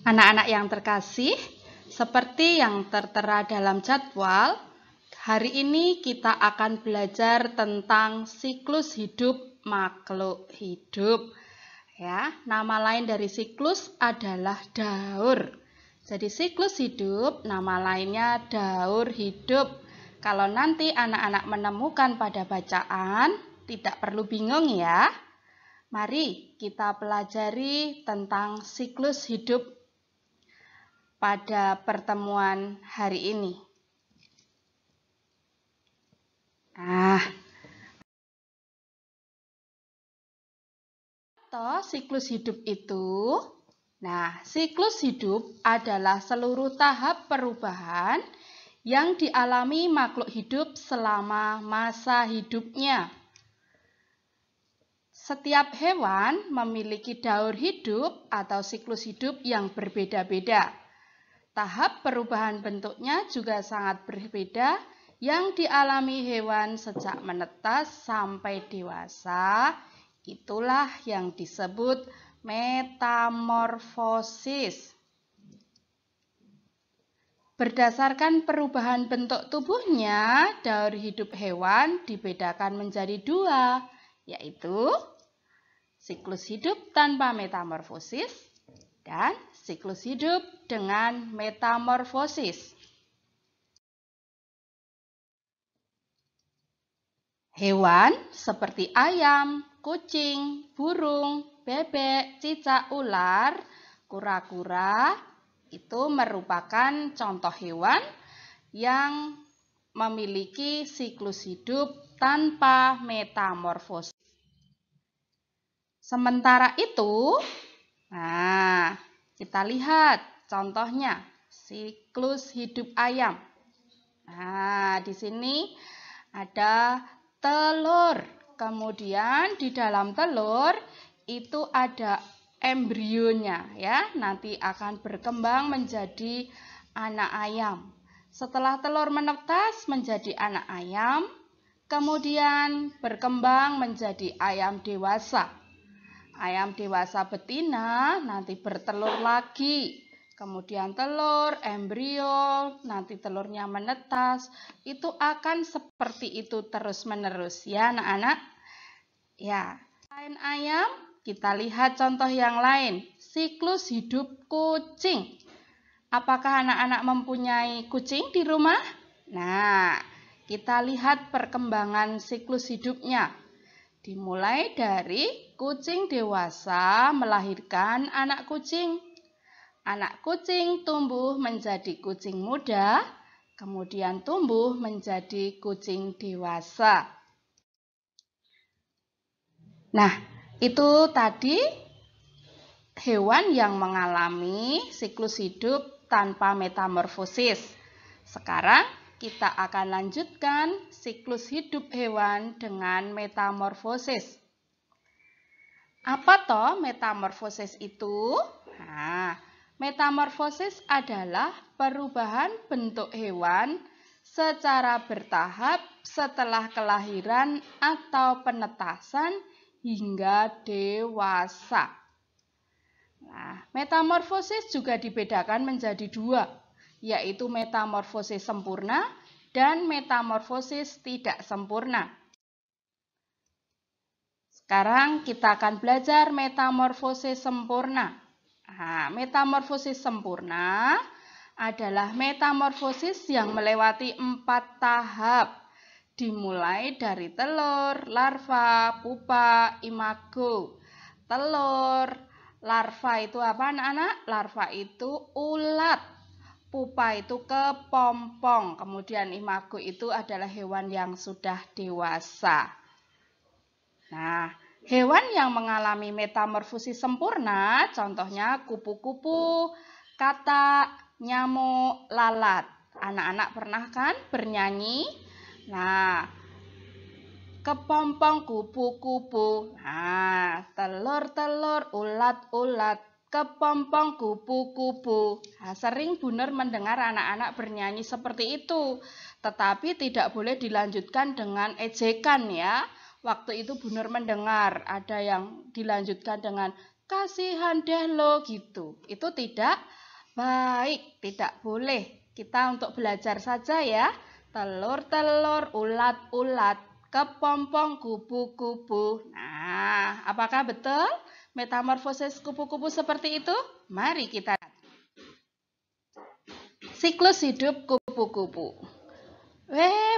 Anak-anak yang terkasih, seperti yang tertera dalam jadwal, hari ini kita akan belajar tentang siklus hidup makhluk hidup. Ya, nama lain dari siklus adalah daur. Jadi siklus hidup, nama lainnya daur hidup. Kalau nanti anak-anak menemukan pada bacaan, tidak perlu bingung ya. Mari kita pelajari tentang siklus hidup pada pertemuan hari ini. Siklus hidup itu, siklus hidup adalah seluruh tahap perubahan yang dialami makhluk hidup selama masa hidupnya. Setiap hewan memiliki daur hidup atau siklus hidup yang berbeda-beda. Tahap perubahan bentuknya juga sangat berbeda yang dialami hewan sejak menetas sampai dewasa. Itulah yang disebut metamorfosis. Berdasarkan perubahan bentuk tubuhnya, daur hidup hewan dibedakan menjadi dua, yaitu siklus hidup tanpa metamorfosis dan siklus hidup dengan metamorfosis. Hewan seperti ayam, kucing, burung, bebek, cicak, ular, kura-kura itu merupakan contoh hewan yang memiliki siklus hidup tanpa metamorfosis. Sementara itu, kita lihat contohnya siklus hidup ayam. Di sini ada telur. Kemudian di dalam telur itu ada embrionya ya, nanti akan berkembang menjadi anak ayam. Setelah telur menetas menjadi anak ayam, kemudian berkembang menjadi ayam dewasa. Ayam dewasa betina nanti bertelur lagi. Kemudian telur, embrio, nanti telurnya menetas. Itu akan seperti itu terus-menerus ya anak-anak. Ya, selain ayam, kita lihat contoh yang lain. Siklus hidup kucing. Apakah anak-anak mempunyai kucing di rumah? Kita lihat perkembangan siklus hidupnya. Dimulai dari kucing dewasa melahirkan anak kucing. Anak kucing tumbuh menjadi kucing muda, kemudian tumbuh menjadi kucing dewasa. Itu tadi hewan yang mengalami siklus hidup tanpa metamorfosis. Sekarang kita akan lanjutkan siklus hidup hewan dengan metamorfosis. Apa toh metamorfosis itu? Metamorfosis adalah perubahan bentuk hewan secara bertahap setelah kelahiran atau penetasan hingga dewasa. Metamorfosis juga dibedakan menjadi dua, yaitu metamorfosis sempurna dan metamorfosis tidak sempurna. Sekarang kita akan belajar metamorfosis sempurna. Metamorfosis sempurna adalah metamorfosis yang melewati 4 tahap. Dimulai dari telur, larva, pupa, imago. Telur, larva itu apa anak-anak? Larva itu ulat. Pupa itu kepompong. Kemudian imago itu adalah hewan yang sudah dewasa. Hewan yang mengalami metamorfosis sempurna, contohnya kupu-kupu, katak, nyamuk, lalat. Anak-anak pernah kan bernyanyi? Kepompong kupu-kupu, telur-telur, ulat-ulat, kepompong kupu-kupu. Sering Bu Nur mendengar anak-anak bernyanyi seperti itu, tetapi tidak boleh dilanjutkan dengan ejekan ya. Waktu itu Bu Nur mendengar ada yang dilanjutkan dengan kasihan deh lo gitu. Itu tidak baik, tidak boleh. Kita untuk belajar saja ya. Telur-telur, ulat-ulat, kepompong, kupu-kupu. Nah, apakah betul metamorfosis kupu-kupu seperti itu? Mari kita lihat. Siklus hidup kupu-kupu.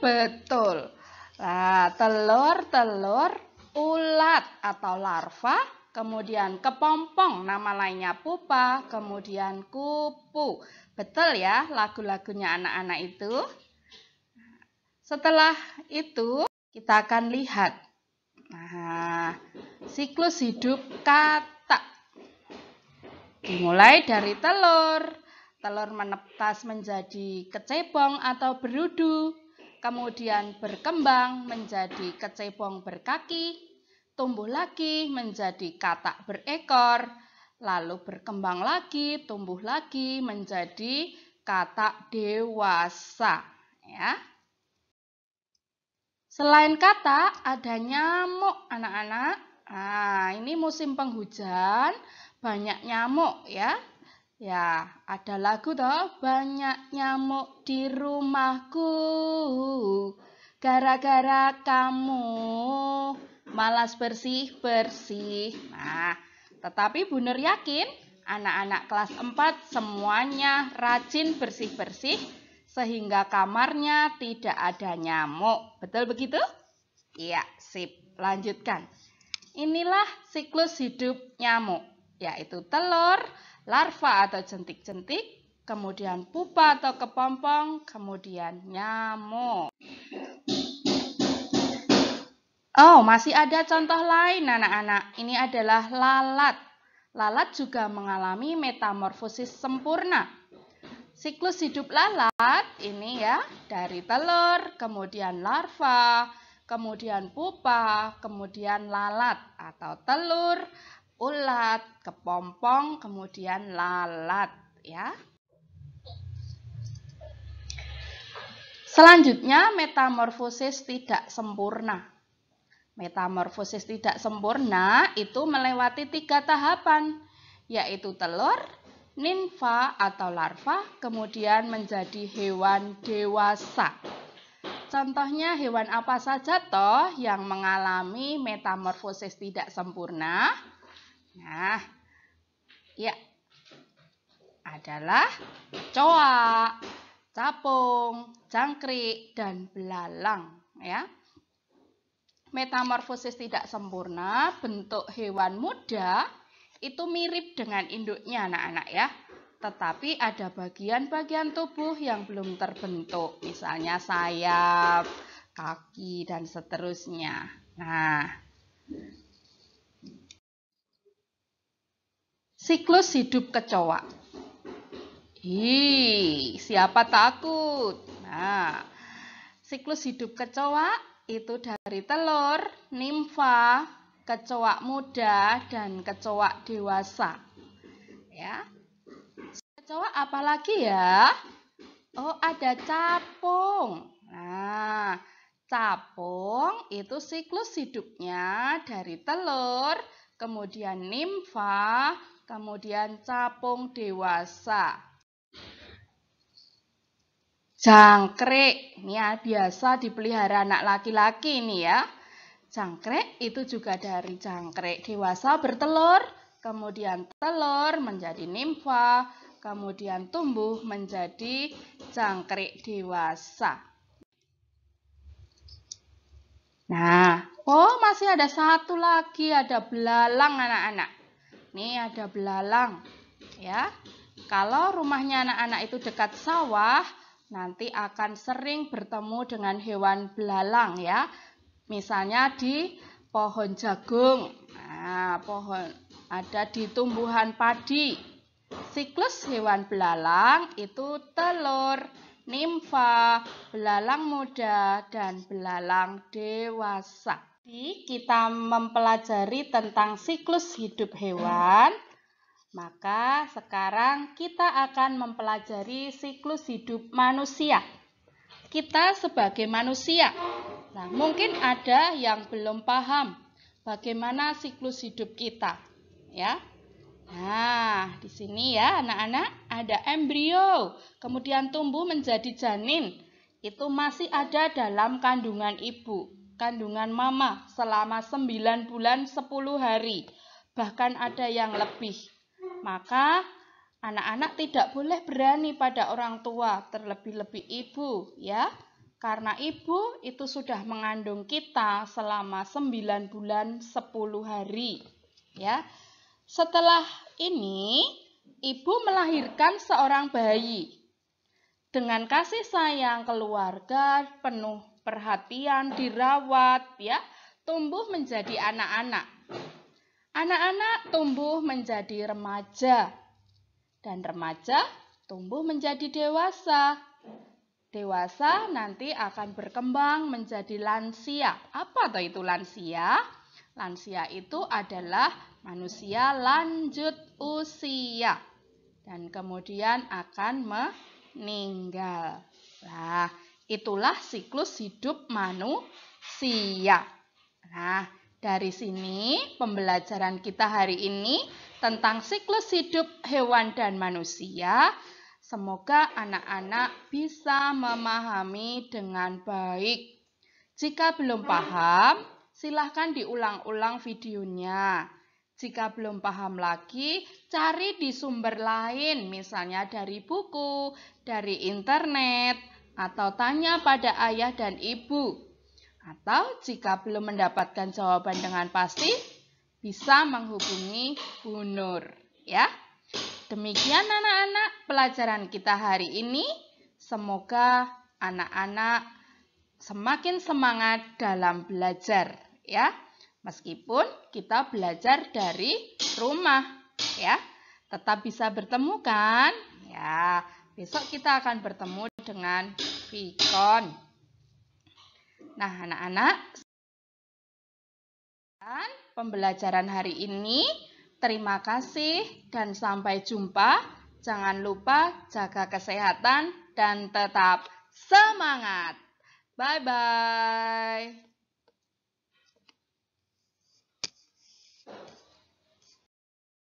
Betul. Nah, telur-telur, ulat atau larva, kemudian kepompong, nama lainnya pupa, kemudian kupu. Betul ya lagu-lagunya anak-anak itu? Setelah itu kita akan lihat siklus hidup katak. Dimulai dari telur. Telur menetas menjadi kecebong atau berudu. Kemudian berkembang menjadi kecebong berkaki, tumbuh lagi menjadi katak berekor, lalu berkembang lagi, tumbuh lagi menjadi katak dewasa. Ya. Selain katak, ada nyamuk anak-anak. Nah, ini musim penghujan, banyak nyamuk ya. Ya, ada lagu toh, banyak nyamuk di rumahku, gara-gara kamu malas bersih-bersih. Nah, tetapi Bu Nur yakin anak-anak kelas 4 semuanya rajin bersih-bersih sehingga kamarnya tidak ada nyamuk. Betul begitu? Iya, sip. Lanjutkan. Inilah siklus hidup nyamuk, yaitu telur, larva atau jentik-jentik, kemudian pupa atau kepompong, kemudian nyamuk. Oh, masih ada contoh lain anak-anak. Ini adalah lalat. Lalat juga mengalami metamorfosis sempurna. Siklus hidup lalat ini ya, dari telur, kemudian larva, kemudian pupa, kemudian lalat atau telur, ulat, kepompong, kemudian lalat ya. Selanjutnya metamorfosis tidak sempurna. Metamorfosis tidak sempurna itu melewati 3 tahapan, yaitu telur, nimfa atau larva, kemudian menjadi hewan dewasa. Contohnya hewan apa saja toh yang mengalami metamorfosis tidak sempurna? Nah, ya, adalah kecoa, capung, jangkrik, dan belalang. Ya. Metamorfosis tidak sempurna, bentuk hewan muda itu mirip dengan induknya anak-anak ya. Tetapi ada bagian-bagian tubuh yang belum terbentuk, misalnya sayap, kaki, dan seterusnya. Nah, siklus hidup kecoa. Siapa takut? Nah, siklus hidup kecoa itu dari telur, nimfa, kecoa muda, dan kecoa dewasa. Ya. Kecoa apalagi ya? Oh, ada capung. Nah, capung itu siklus hidupnya dari telur, kemudian nimfa, kemudian capung dewasa. Jangkrik, ini ya, biasa dipelihara anak laki-laki ini ya. Jangkrik itu juga dari jangkrik dewasa bertelur, kemudian telur menjadi nimfa, kemudian tumbuh menjadi jangkrik dewasa. Nah, masih ada satu lagi, ada belalang anak-anak. Nih ada belalang, ya. Kalau rumahnya anak-anak itu dekat sawah, nanti akan sering bertemu dengan hewan belalang ya. Misalnya di pohon jagung. Nah, pohon ada di tumbuhan padi. Siklus hewan belalang itu telur, nimfa, belalang muda, dan belalang dewasa. Jadi, kita mempelajari tentang siklus hidup hewan. Maka sekarang kita akan mempelajari siklus hidup manusia. Kita sebagai manusia, nah mungkin ada yang belum paham bagaimana siklus hidup kita, ya. Nah, di sini ya anak-anak ada embrio, kemudian tumbuh menjadi janin. Itu masih ada dalam kandungan ibu, kandungan mama selama 9 bulan 10 hari. Bahkan ada yang lebih. Maka anak-anak tidak boleh berani pada orang tua, terlebih-lebih ibu ya. Karena ibu itu sudah mengandung kita selama 9 bulan 10 hari ya. Setelah ini, ibu melahirkan seorang bayi. Dengan kasih sayang keluarga, penuh perhatian, dirawat, ya, tumbuh menjadi anak-anak. Anak-anak tumbuh menjadi remaja, dan remaja tumbuh menjadi dewasa. Dewasa nanti akan berkembang menjadi lansia. Apa itu lansia? Lansia itu adalah manusia lanjut usia dan kemudian akan meninggal. Nah, itulah siklus hidup manusia. Nah, dari sini pembelajaran kita hari ini tentang siklus hidup hewan dan manusia. Semoga anak-anak bisa memahami dengan baik. Jika belum paham, silahkan diulang-ulang videonya. Jika belum paham lagi, cari di sumber lain, misalnya dari buku, dari internet, atau tanya pada ayah dan ibu. Atau jika belum mendapatkan jawaban dengan pasti, bisa menghubungi Bu Nur. Ya. Demikian anak-anak pelajaran kita hari ini. Semoga anak-anak semakin semangat dalam belajar ya. Meskipun kita belajar dari rumah ya. Tetap bisa bertemu kan? Ya, besok kita akan bertemu dengan Vicon. Nah, anak-anak, pembelajaran hari ini terima kasih dan sampai jumpa. Jangan lupa jaga kesehatan dan tetap semangat. Bye-bye.